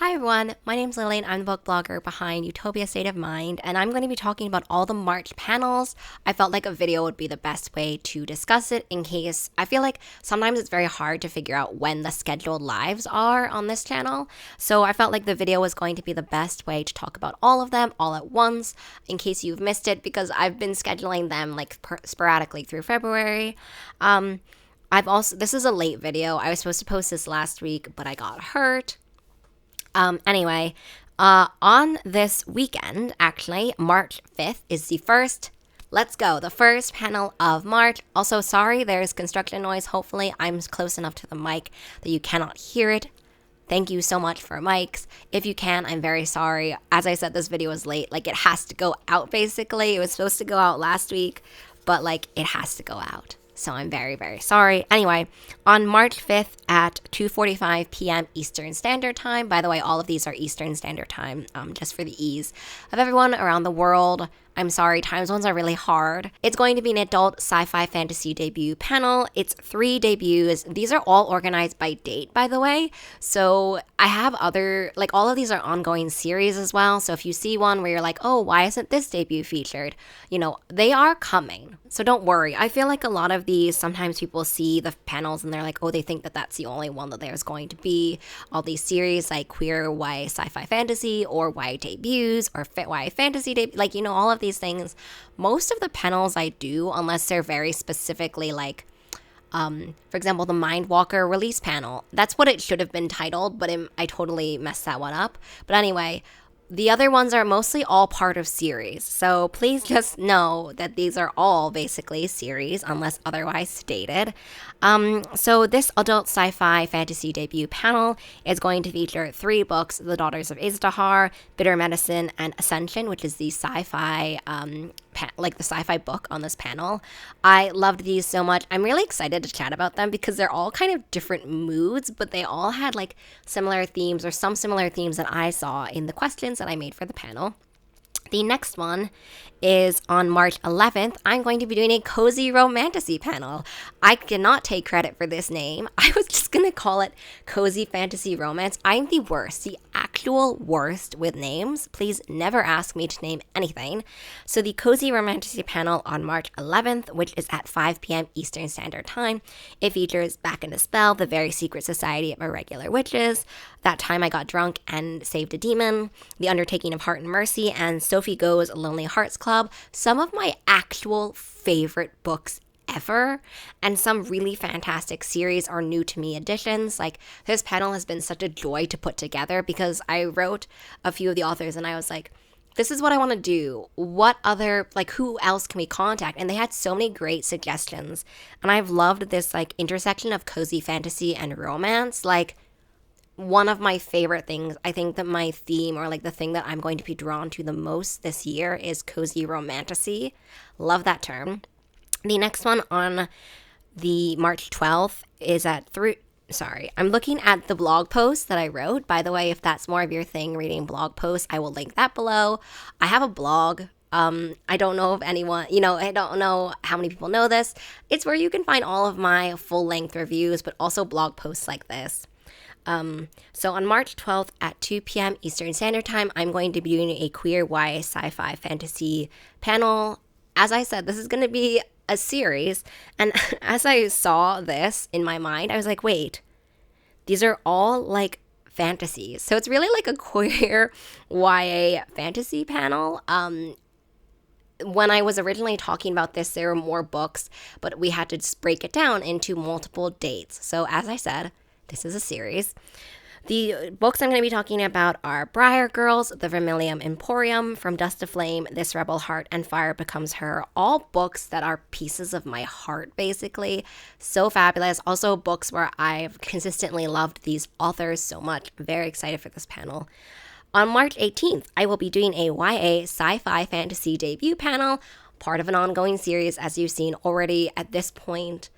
Hi everyone, my name's Lillian. I'm the book blogger behind Utopia State of Mind, and I'm going to be talking about all the March panels. I felt like a video would be the best way to discuss it in case I feel like sometimes it's very hard to figure out when the scheduled lives are on this channel. So I felt like the video was going to be the best way to talk about all of them all at once in case you've missed it because I've been scheduling them like sporadically through February. This is a late video. I was supposed to post this last week, but I got hurt. Anyway, on this weekend, actually, March 5th is the first panel of March. Also, sorry, there's construction noise. Hopefully, I'm close enough to the mic that you cannot hear it. Thank you so much for mics. If you can, I'm very sorry. As I said, this video is late. Like, it has to go out, basically. It was supposed to go out last week, but, like, it has to go out. So I'm very, very sorry. Anyway, on March 5th at 2:45 p.m. Eastern Standard Time, by the way, all of these are Eastern Standard Time, just for the ease of everyone around the world. I'm sorry, time zones are really hard. It's going to be an adult sci-fi fantasy debut panel. It's 3 debuts. These are all organized by date, by the way. So I have all of these are ongoing series as well. So if you see one where you're like, oh, why isn't this debut featured? They are coming. So don't worry. I feel like a lot of these, sometimes people see the panels and they're like, oh, they think that that's the only one that there's going to be. All these series like queer YA sci-fi fantasy or YA debuts or YA fantasy debut, all of these things. Most of the panels I do, unless they're very specifically for example, the Mindwalker release panel. That's what it should have been titled, but I totally messed that one up. But anyway, the other ones are mostly all part of series. So please just know that these are all basically series unless otherwise stated. So this adult sci-fi fantasy debut panel is going to feature 3 books: The Daughters of Izdahar, Bitter Medicine, and Ascension, which is the sci-fi the sci-fi book on this panel. I loved these so much. I'm really excited to chat about them because they're all kind of different moods, but they all had similar themes or some similar themes that I saw in the questions that I made for the panel. The next one is on March 11th. I'm going to be doing a cozy romantasy panel. I cannot take credit for this name. I was just going to call it cozy fantasy romance. I'm the worst, the actual worst with names. Please never ask me to name anything. So the cozy romantasy panel on March 11th, which is at 5 p.m. Eastern Standard Time, it features Back in the Spell, The Very Secret Society of Irregular Witches, That Time I Got Drunk and Saved a Demon, The Undertaking of Heart and Mercy, and Sophie Go's Lonely Hearts Club. Some of my actual favorite books ever, and some really fantastic series or new to me additions. This panel has been such a joy to put together because I wrote a few of the authors and I was like, this is what I want to do. What other, who else can we contact? And they had so many great suggestions. And I've loved this intersection of cozy fantasy and romance. One of my favorite things, I think that my theme or the thing that I'm going to be drawn to the most this year is cozy romantasy. Love that term. The next one on the March 12th is at 3. Sorry, I'm looking at the blog post that I wrote. By the way, if that's more of your thing, reading blog posts, I will link that below. I have a blog. I don't know if anyone, I don't know how many people know this. It's where you can find all of my full-length reviews, but also blog posts like this. So on March 12th at 2 p.m. Eastern Standard Time, I'm going to be doing a queer YA sci-fi fantasy panel. As I said, this is going to be a series. And as I saw this in my mind, I was like, wait, these are all fantasies. So it's really a queer YA fantasy panel. When I was originally talking about this, there were more books, but we had to just break it down into multiple dates. So as I said, this is a series. The books I'm going to be talking about are Briar Girls, The Vermilion Emporium, From Dust to Flame, This Rebel Heart, and Fire Becomes Her. All books that are pieces of my heart, basically. So fabulous. Also books where I've consistently loved these authors so much. Very excited for this panel. On March 18th, I will be doing a YA sci-fi fantasy debut panel, part of an ongoing series, as you've seen already at this point.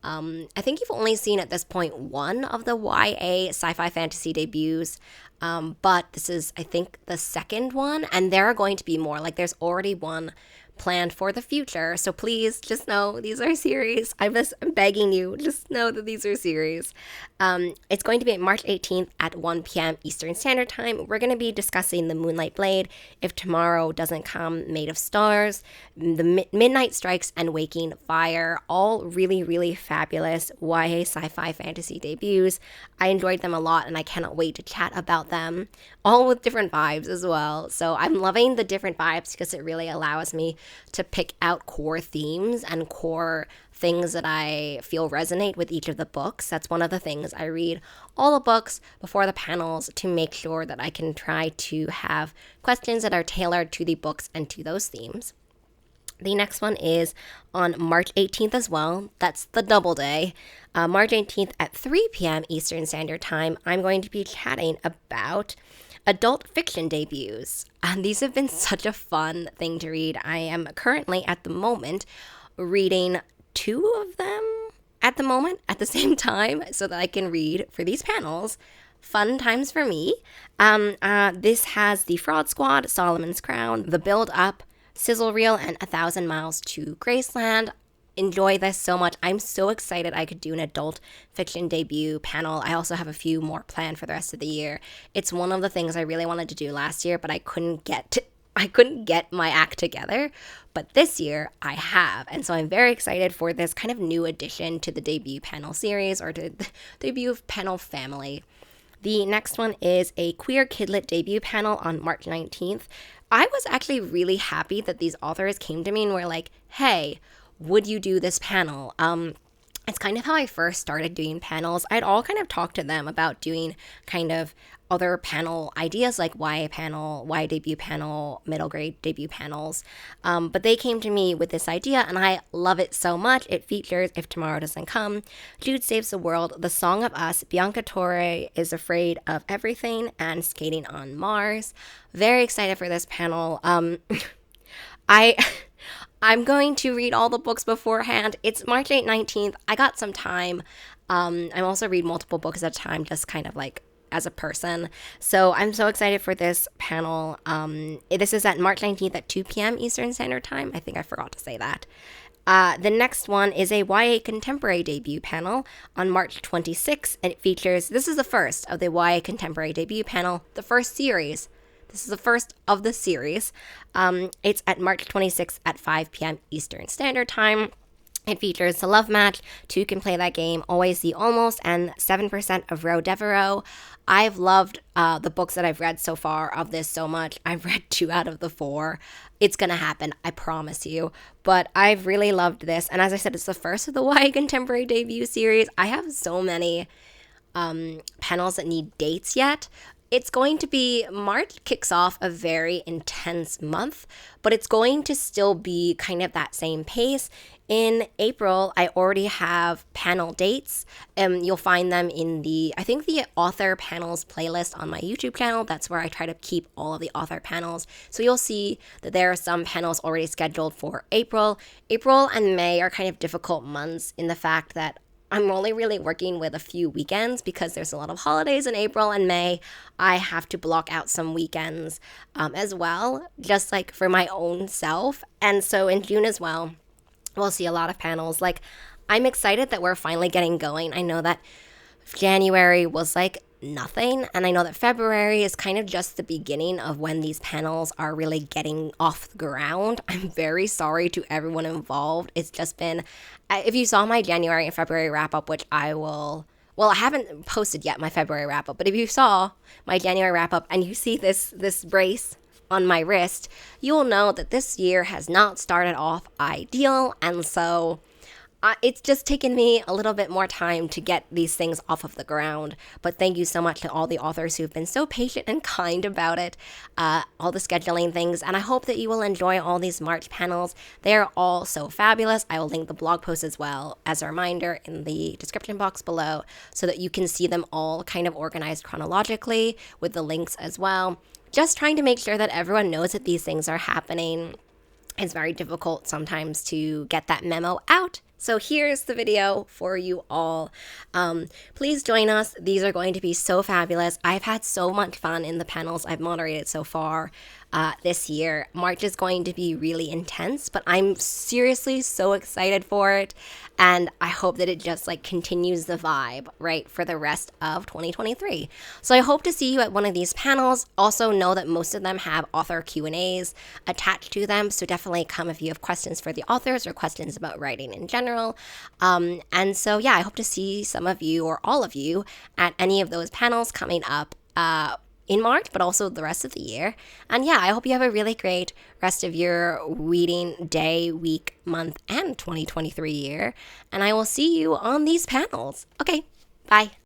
I think you've only seen at this point one of the YA sci-fi fantasy debuts, but this is, I think, the second one, and there are going to be more. There's already one planned for the future. So please just know these are series. I'm begging you, just know that these are series. It's going to be March 18th at 1 p.m. Eastern Standard Time. We're going to be discussing The Moonlight Blade, If Tomorrow Doesn't Come, Made of Stars, The Midnight Strikes, and Waking Fire. All really, really fabulous YA sci-fi fantasy debuts. I enjoyed them a lot and I cannot wait to chat about them, all with different vibes as well. So I'm loving the different vibes because it really allows me to pick out core themes and core things that I feel resonate with each of the books. That's one of the things I read all the books before the panels to make sure that I can try to have questions that are tailored to the books and to those themes. The next one is on March 18th as well. That's the double day. March 18th at 3 p.m. Eastern Standard Time, I'm going to be chatting about adult fiction debuts. And these have been such a fun thing to read. I am currently at the moment reading 2 of them at the moment at the same time so that I can read for these panels. Fun times for me. This has The Fraud Squad, Solomon's Crown, The Build Up, Sizzle Reel, and 1,000 Miles to Graceland. Enjoy this so much. I'm so excited I could do an adult fiction debut panel. I also have a few more planned for the rest of the year. It's one of the things I really wanted to do last year, but I couldn't get my act together. But this year I have. And so I'm very excited for this kind of new addition to the debut panel series, or to the debut panel family. The next one is a Queer Kidlit debut panel on March 19th. I was actually really happy that these authors came to me and were like, hey, would you do this panel? It's kind of how I first started doing panels. I'd all kind of talked to them about doing kind of other panel ideas like YA panel, YA debut panel, middle grade debut panels. But they came to me with this idea and I love it so much. It features If Tomorrow Doesn't Come, Jude Saves the World, The Song of Us, Bianca Torre Is Afraid of Everything, and Skating on Mars. Very excited for this panel. I'm going to read all the books beforehand. It's March 19th. I got some time. I also read multiple books at a time, just kind of like as a person. So I'm so excited for this panel. This is at March 19th at 2 p.m. Eastern Standard Time. I think I forgot to say that. The next one is a YA Contemporary debut panel on March 26th, and it features, this is the first of the YA Contemporary debut panel, the first series. This is the first of the series. It's at March 26th at 5 p.m. Eastern Standard Time. It features The Love Match, Two Can Play That Game, Always the Almost, and 7% of Roe Devereaux. I've loved the books that I've read so far of this so much. I've read 2 out of the 4. It's going to happen, I promise you. But I've really loved this. And as I said, it's the first of the YA Contemporary debut series. I have so many panels that need dates yet. It's going to be, March kicks off a very intense month, but it's going to still be kind of that same pace. In April, I already have panel dates. You'll find them in the author panels playlist on my YouTube channel. That's where I try to keep all of the author panels. So you'll see that there are some panels already scheduled for April. April and May are kind of difficult months in the fact that I'm only really working with a few weekends because there's a lot of holidays in April and May. I have to block out some weekends as well, just like for my own self. And so in June as well, we'll see a lot of panels. Like, I'm excited that we're finally getting going. I know that January was like nothing, and I know that February is kind of just the beginning of when these panels are really getting off the ground. I'm very sorry to everyone involved. It's just been, if you saw my January and February wrap up, which I haven't posted yet my February wrap up, but if you saw my January wrap up and you see this brace on my wrist, you'll know that this year has not started off ideal, and so it's just taken me a little bit more time to get these things off of the ground. But thank you so much to all the authors who've been so patient and kind about it, all the scheduling things. And I hope that you will enjoy all these March panels. They're all so fabulous. I will link the blog post as well as a reminder in the description box below so that you can see them all kind of organized chronologically with the links as well. Just trying to make sure that everyone knows that these things are happening. It's very difficult sometimes to get that memo out. So here's the video for you all. Please join us. These are going to be so fabulous. I've had so much fun in the panels I've moderated so far. this year. March is going to be really intense, but I'm seriously so excited for it. And I hope that it just like continues the vibe, right, for the rest of 2023. So I hope to see you at one of these panels. Also know that most of them have author Q&As attached to them. So definitely come if you have questions for the authors or questions about writing in general. And so, yeah, I hope to see some of you or all of you at any of those panels coming up in March, but also the rest of the year. And yeah, I hope you have a really great rest of your reading day, week, month, and 2023 year. And I will see you on these panels. Okay, bye.